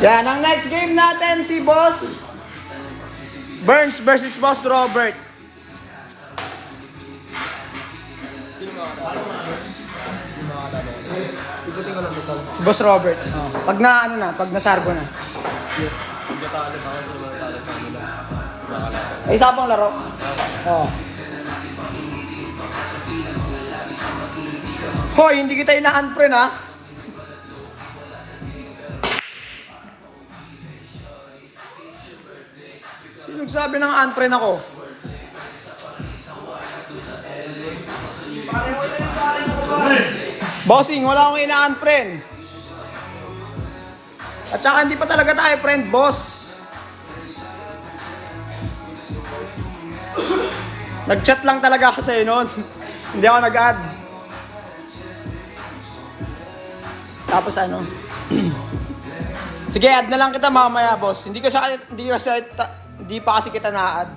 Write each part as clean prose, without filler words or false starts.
Yan, ang next game natin si Boss Burns versus Boss Robert. Ikutin ko lang total. Si Boss Robert. Oh. Pag na ano na, pag nasargo na. Yes. Pagkatalo pa ako sa mga talo sa kanila. Ay, isa pang laro. Oh. Hoy, hindi kita ina-unfriend ha. Sino nagsabi ng unfriend ako? Bossing, wala akong ina-unfriend. At saka hindi pa talaga tayo friend, boss. Nag-chat lang talaga ako sa'yo noon. Hindi ako nag-add. Tapos ano? Sige, add na lang kita mamaya, boss. Hindi pa kasi kita na-add.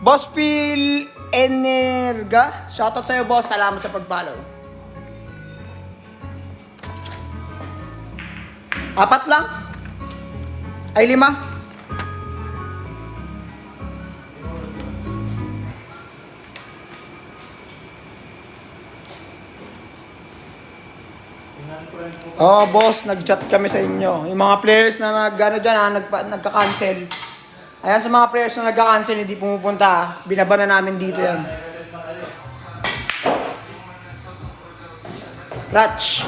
Boss Phil Energa, shoutout sa'yo, boss. Salamat sa pag-follow. 4 lang? Ay 5? Oh, boss, nag-chat kami sa inyo. Yung mga players na nagka-cancel. Ayan, sa mga players na nagka-cancel, hindi pumupunta. Binaba na namin dito yan. Scratch.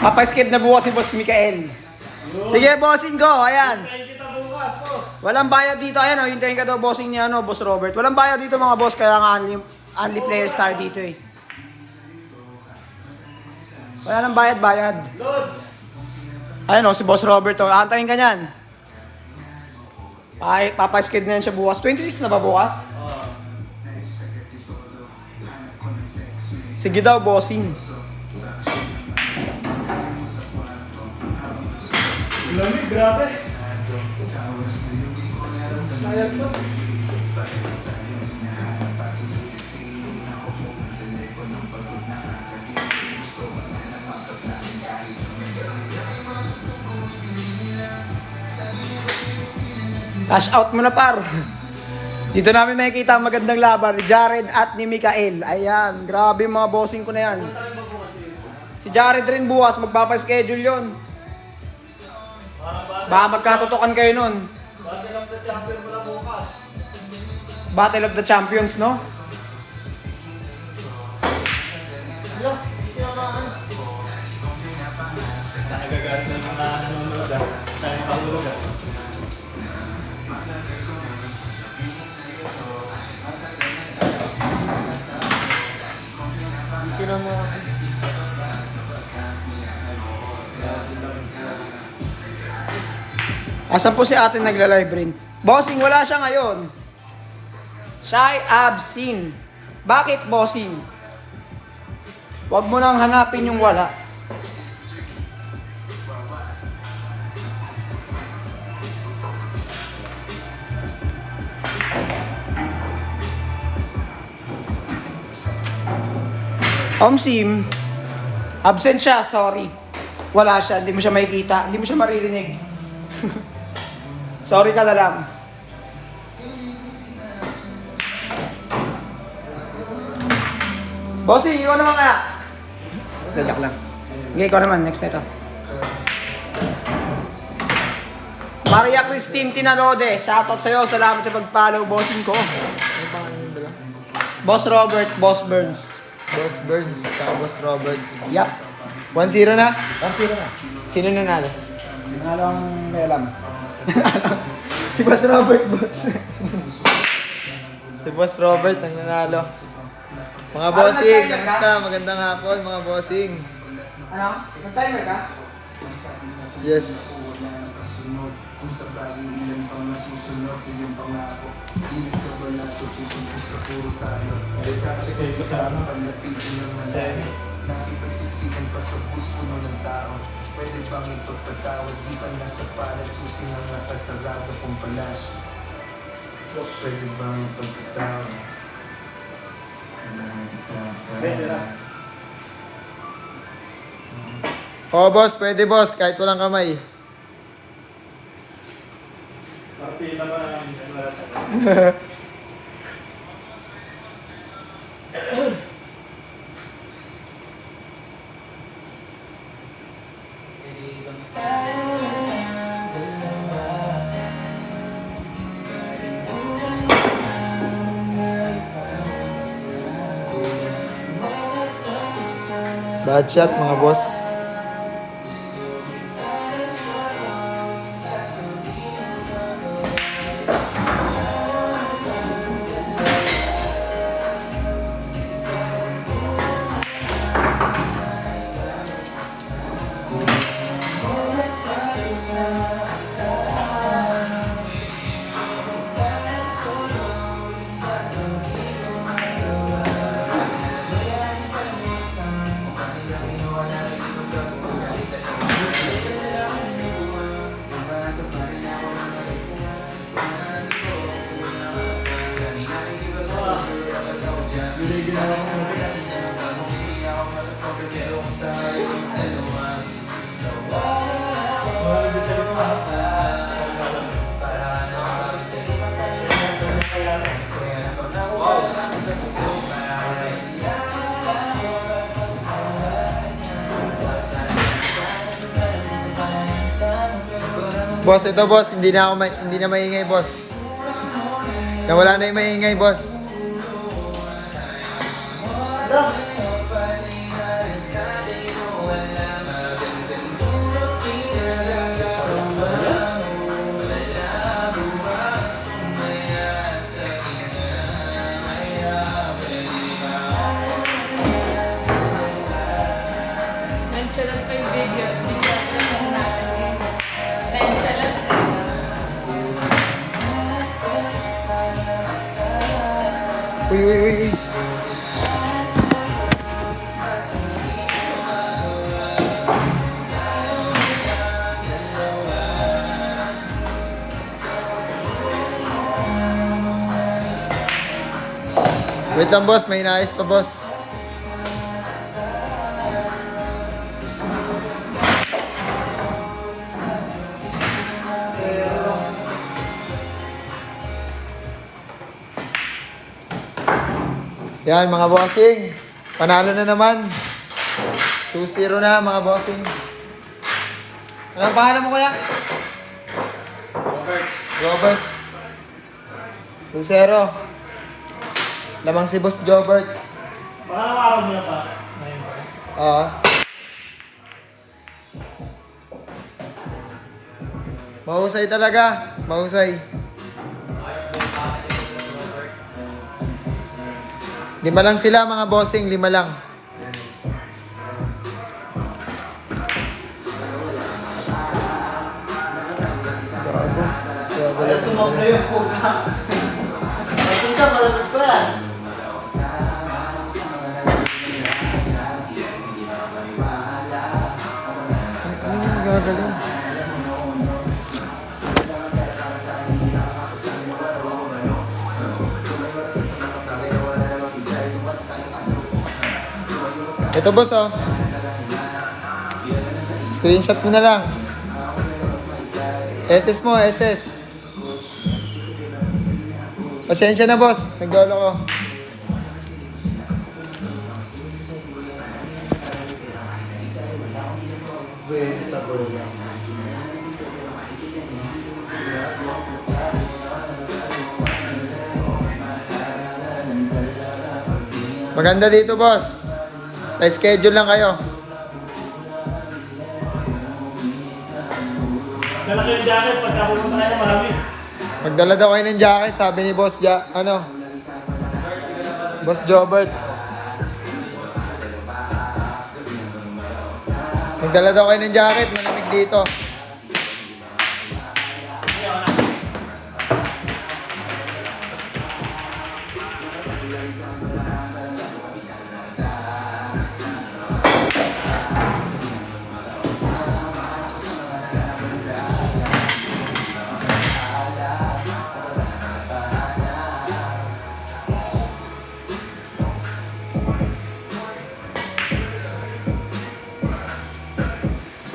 Papaskid na bukas si Boss Mikael. Sige, bossing ko. Ayan. Walang bayad dito. Ayan, hintayin ka daw bossing niya, Boss Robert. Walang bayad dito mga boss. Kaya nga only player star dito eh. Wala nang bayad. Ayan si Boss Robert. Antayin ka niyan. Ay, papaskid na yan siya bukas. 26 na ba bukas? Sige daw, bossing. Lamig, grabe. Sayang mo. Cash out mo na, par. Dito namin makikita ang magandang laban ni Jared at ni Mikael. Ayan, grabe mga bossing ko na yan. Si Jared rin bukas, magpapaschedule yon. Baka magkatotokan kayo nun. Battle of the Champions mo na bukas. Battle of the Champions, no? Nagagalit na yung mga nanonood ah. Sayang kahulog ah. Asan po si ate nagla-live rin? Bossing, wala siya ngayon. Shy Absin. Bakit, bossing? Huwag mo nang hanapin yung wala. Sim, absent siya, sorry. Wala siya, hindi mo siya makikita, hindi mo siya maririnig. Sorry ka na lang. Bossing, ikaw naman kaya? Dadyak lang. Hindi, ikaw naman, next na ito. Maria Christine Tinalode, shoutout sa'yo, salamat sa pag-follow, bossing ko. Ano pangalan ba lang? Boss Robert, Boss Burns. Boss Burns, saka Boss Robert. Yup. 1-0 na? 1-0 na. Sino nanalo? Nanalo ang Melam. Si Boss Robert, boss. Si Boss Robert ang nanalo. Mga Ano, bossing, nag-timer ka? kamusta? Magandang hapon mga bossing. Ano? Nag-timer ka? Yes. Kung sa bagay ilan pang nasusunod sa iyong pangako. Di ka ba natutusubos sa puro talo? Tapos kasi ka palapitin ng malayo. Nakipagsiksikan pa sa bus puno ng tao. Pwede bang ipagpatawad? Di pa nasa palad susi ng nakasarado kong palasyo. Pwede bang ipagpatawad? Wala kita pa. Oo, boss. Pwede, boss. Kahit walang kamay. Partida mo na ang deklarasyon. Bad shot, mga boss. Boss, ito boss, hindi na maingay, boss. Nawala na yung maingay, boss. Nagsalat pa yung video. Nagsalat. Uy, uy, uy, uy. Wait lang, boss. May inaayos pa, boss. Yan, mga bossing. Panalo na naman. 2-0 na, mga bossing. Anong pangalan mo, kuya? Robert. 2-0. Lamang si Boss Jobert. Baka araw mo na pa. Ngayon pa. Oo. Mahusay talaga. Mahusay. 5 lang sila, mga bossing. 5 lang. Gago. Ay, sumobra yung puta. Pagpunta, malamig pa yan. Ano yung gagalaw? Ito, boss, oh. Screenshot mo na lang. SS mo, SS. Pasensya na, boss. Naglolo ko. Maganda dito, boss. Na-schedule lang kayo. Dala kayo yung jacket pagka pumunta kayo ng malamig. Magdala daw kayo ng jacket, sabi ni Boss Boss Jobert. Magdala daw kayo ng jacket, malamig dito.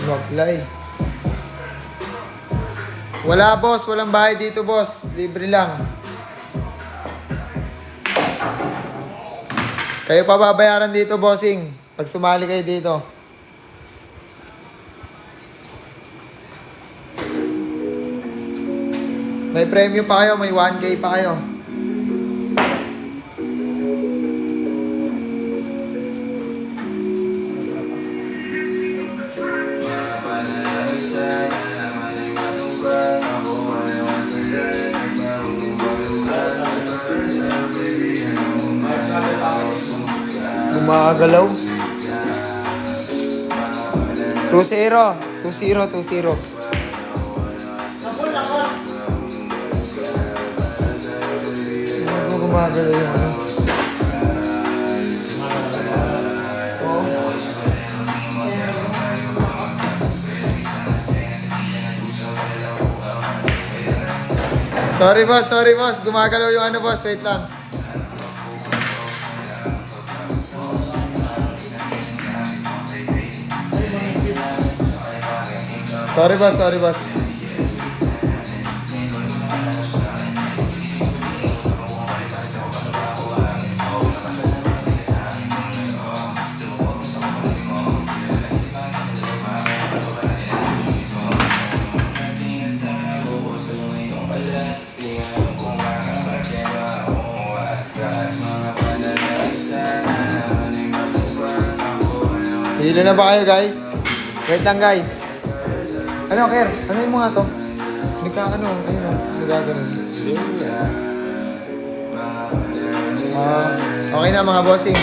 Sumablay. Wala boss, walang bahay dito boss. Libre lang. Kayo pa babayaran dito bossing. Pag sumali kayo dito. May premium pa kayo, may 1K pa kayo. Gumagalaw. 2-0. 2-0, 2-0. Ano gumagalaw yung ano? Sorry boss. Gumagalaw yung ano boss. Wait lang. Sorry boss. Hilo na ba kayo guys? Wait lang guys. Ano, Ker? Ano yung mga to? Nagkakano? Ayun o. Nagkagano. Okay na mga bossing.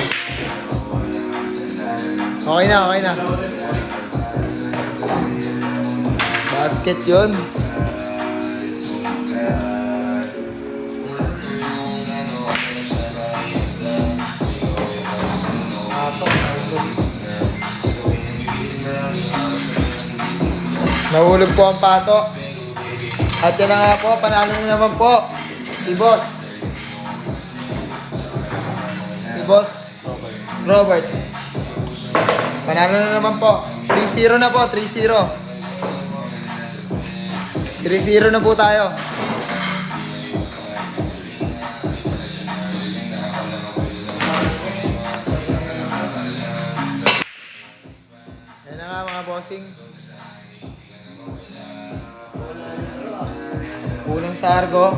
Okay na. Basket yun. Nahulog po ang pato. At yan na nga po, panalo na naman po. Si Boss Robert. Panalo na naman po. 3-0 na po, 3-0. 3-0 na po tayo. Yan na nga mga bossing. Kulang sa argo.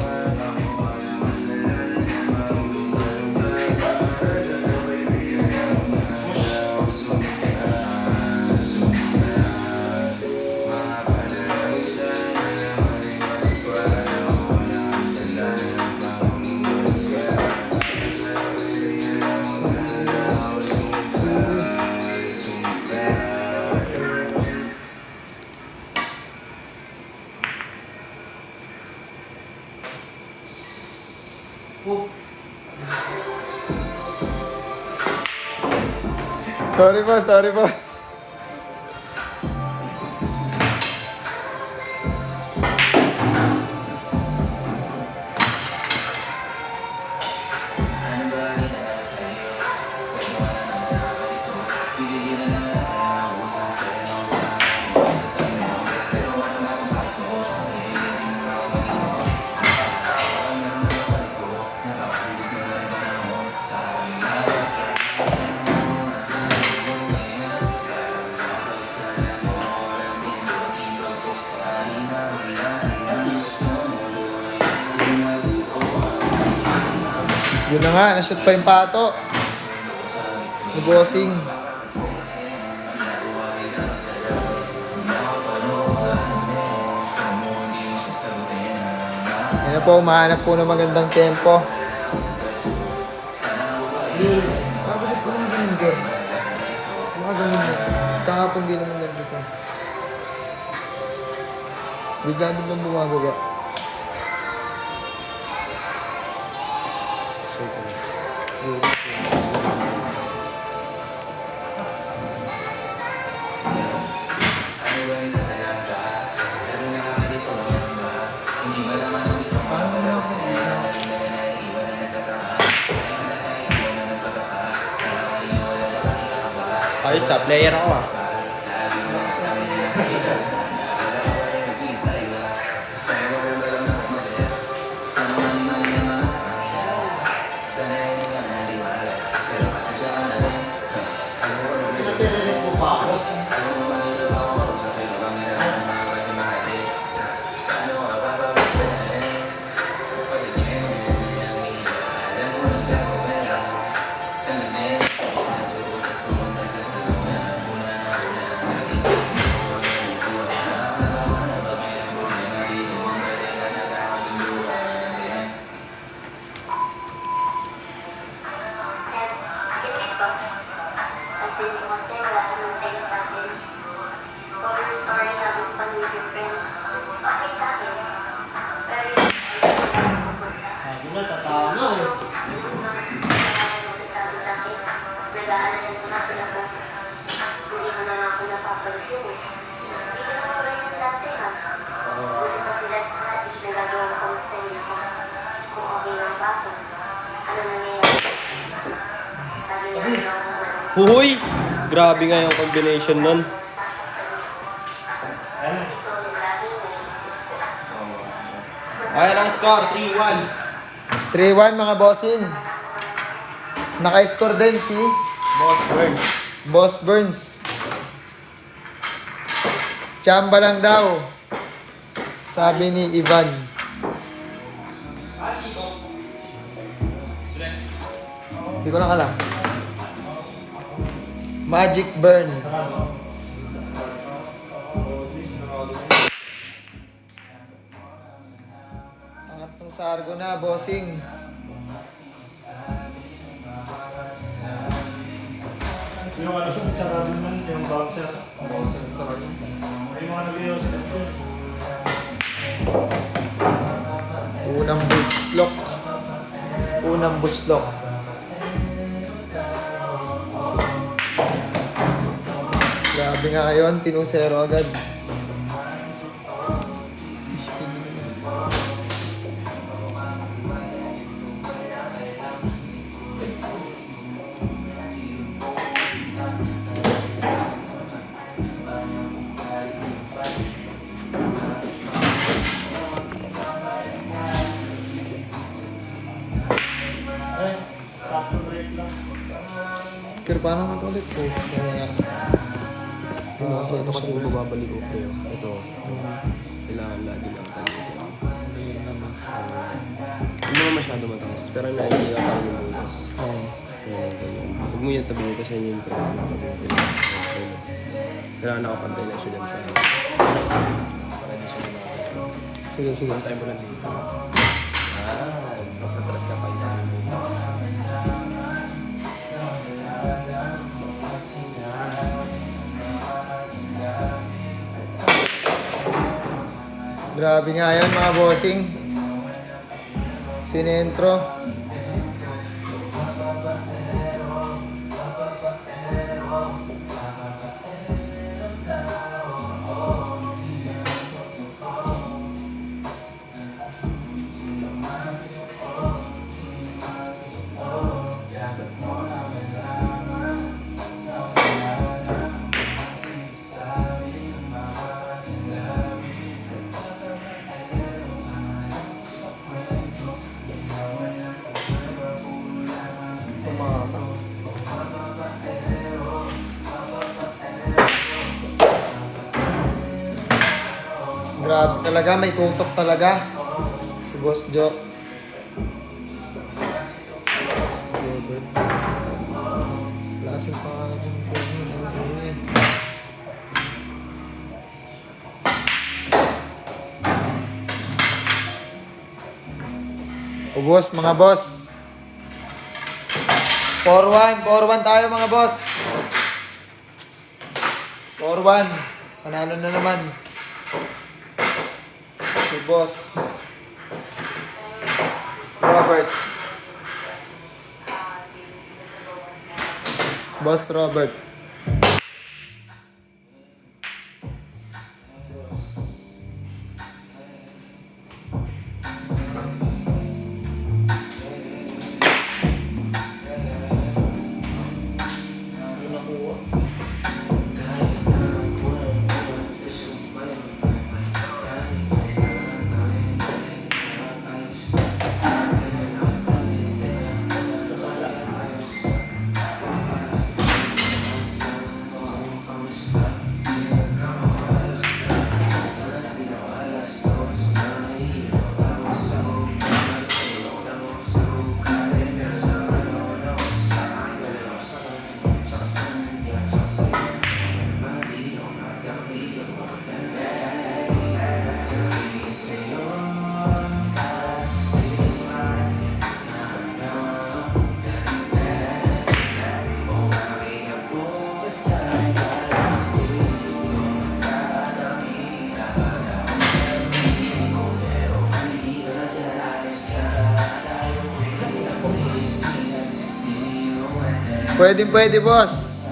Sorry boss. Yun na nga, nashoot pa yung pato. Ni bossing. Ayan po, umahanap po ng magandang tempo. Bakit po mga ganun, girl? Mga ganun mo. Kahapon din naman ganun ko. Bigla-biglang bumababa. Ayos ah, player ako ah. Pinatirinig mo pa ako. Sabi na, tatama eh. Huhoy! Grabe nga yung combination nun. Ayan ang score, 3-1. 3-1 mga bossing. Naka-score din si Boss Burns. Boss Burns. Chamba lang daw. Sabi ni Ivan. Hindi ko lang alam. Magic Burns. Angat ng sargo na, bossing. Yung ano sa sarado naman, yung bouncer. May mga nag-ios. Unang buslok. Unang buslok. Grabe nga ngayon, tinusero agad. Ay, sakto break lang. Pero paano nga ito ulit? Oh, kaya Ito kasi babalik ko kayo. Ito. Kailangan lagi lang tayo. Hindi naman masyado mataas. Pero nakikita tayo yung butas. Ayan, ganyan. Huwag mo yung tabi nito sa inyo yung kailangan nakapantay na siya dyan sa para di siya lumabas. Sige, sige. Pantay mo lang dito. Mas atras ka pa yung butas. Grabe nga yan mga bossing. Sinentro. Grabe talaga, may tutok talaga. Si Boss Joe. Lasing pa nga yung singin. O boss, mga boss. 4-1, 4-1 tayo mga boss. 4-1. Panalo na naman. Si Boss Robert. Boss Robert. Pwede, boss.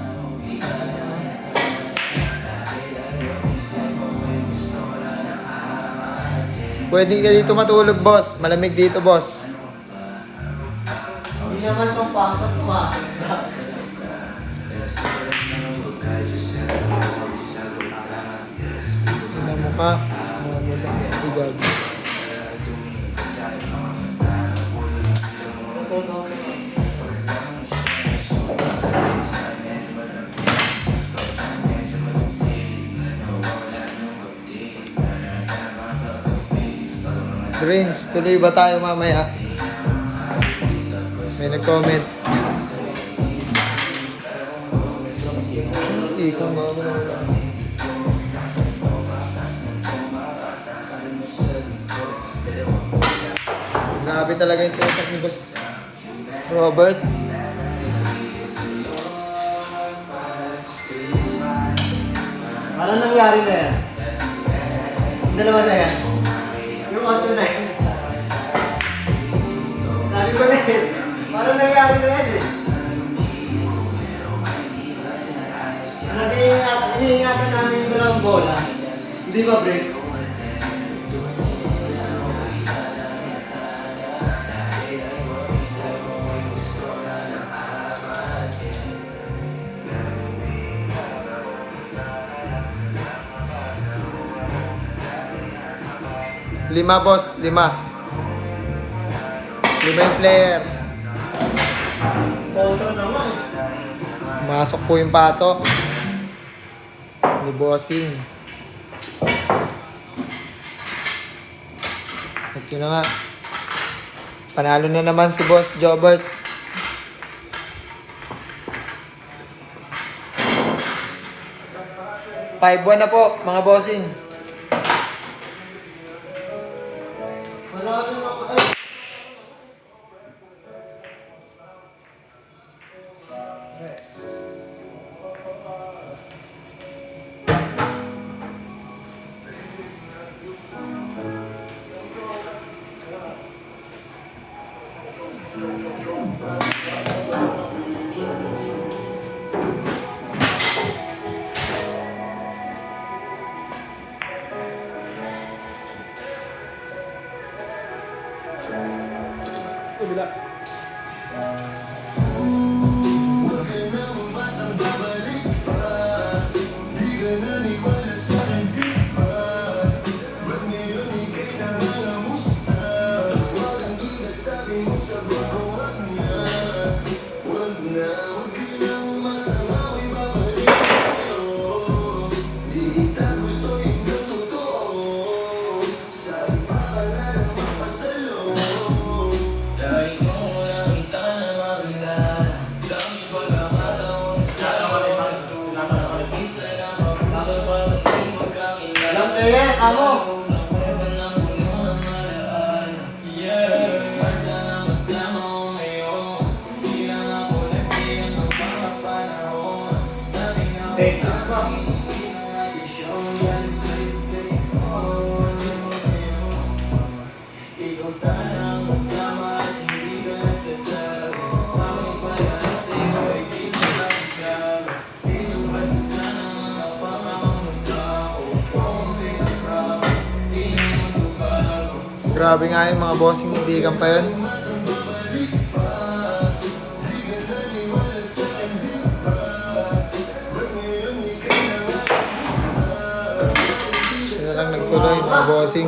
Pwede ka dito matulog, boss. Malamig dito, boss. Hindi naman itong pasok pumasok. Tingnan mo ka. Igag. Greens, tuloy ba tayo mamaya? May nag-comment. Ikaw mga grabe talaga yung tutak ni Boss Robert. Ano nangyari na yan? Dalawa na yan. Yung auto na yan. Sabi ko na yan. Paano nangyari na yan eh? Iniingatan namin yung dalawang bola. Hindi ba break? Lima, boss. Lima yung player. Auto naman. Masok po yung pato ni Bossing. At yun na nga. Panalo na naman si Boss Jobert. 5-1 na po, mga bossing. Grabe nga yung mga bossing ibigan pa yun. Sila lang nagtuloy mga bossing.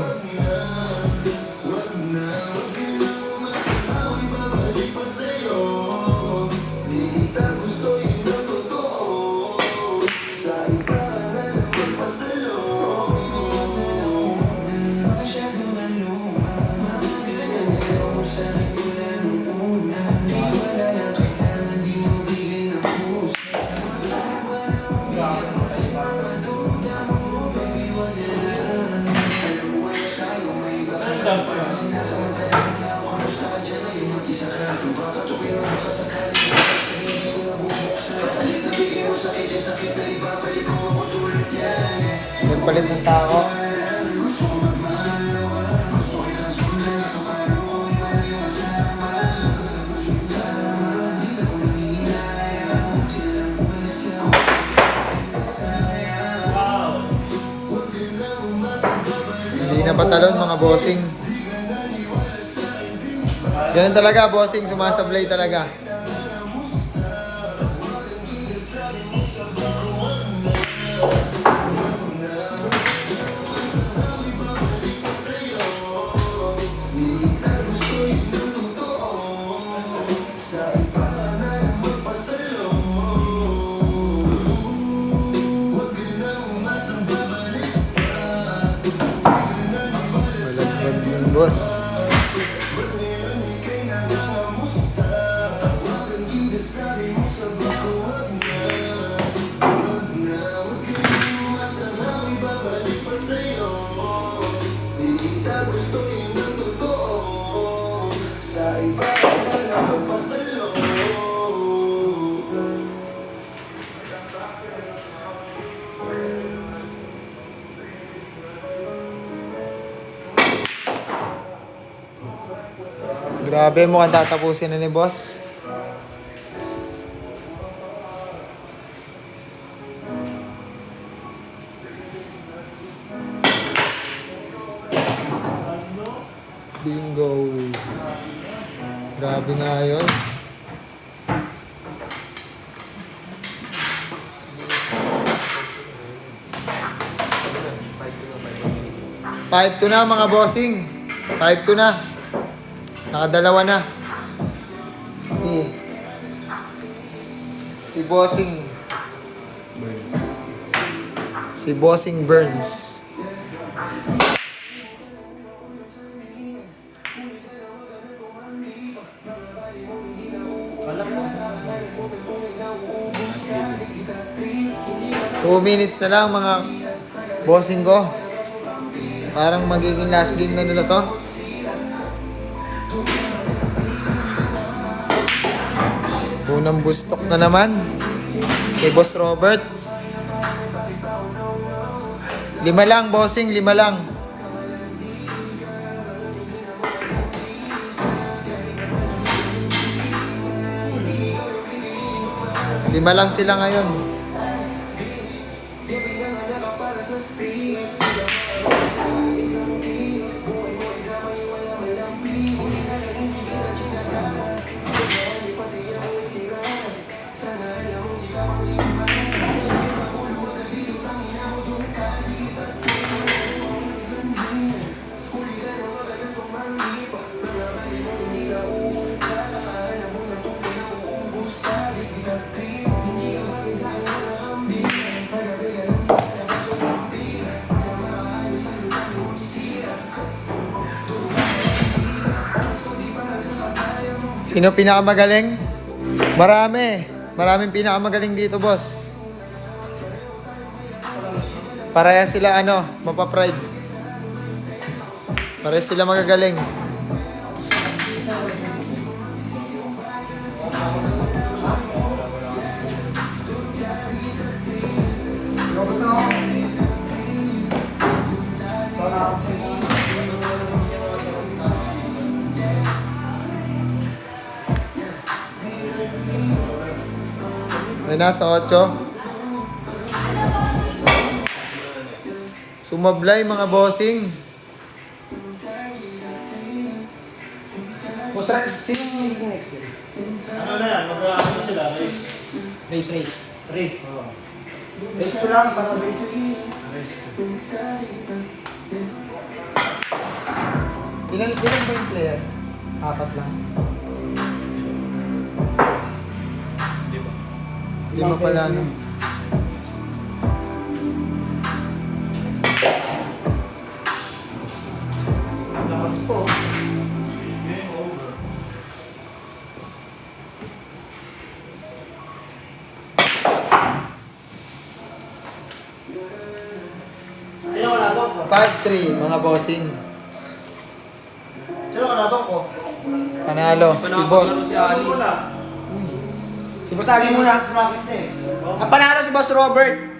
Nagpalit ng tao. Hindi na patalon mga bossing. Ganun talaga bossing, sumasablay talaga. Malaglag yung boss. Grabe, mukhang tatapusin na ni boss. Bingo. Grabe nga yun. Five to na mga bossing. 5-2 na. Nakadalawa na. Si Bossing. Si Bossing Burns. Two minutes na lang mga bossing ko. Parang magiging last game na nila to. Unang bustok na naman kay Boss Robert. 5 lang bossing, 5 lang. Lima lang sila ngayon. Sino pinakamagaling? Maraming pinakamagaling dito, boss. Pareha sila mapapride. Pareha sila magagaling. May nasa 8. Sumablay mga bossing. Boss Ren, sino yung next game? Ano na yan? Mag-ano na sila? Race. Race. 3. Oo. Race ko lang, para race. Ilan ba yung player? 4 lang. 5 pala, no? Lakas po. Game over. Sino kalaban ko? 5-3, mga bossing. Sino kalaban ko? Panalo, si boss. Ano muna? Si Boss Ali muna. Bracket na eh. Ang panalo si Boss Robert.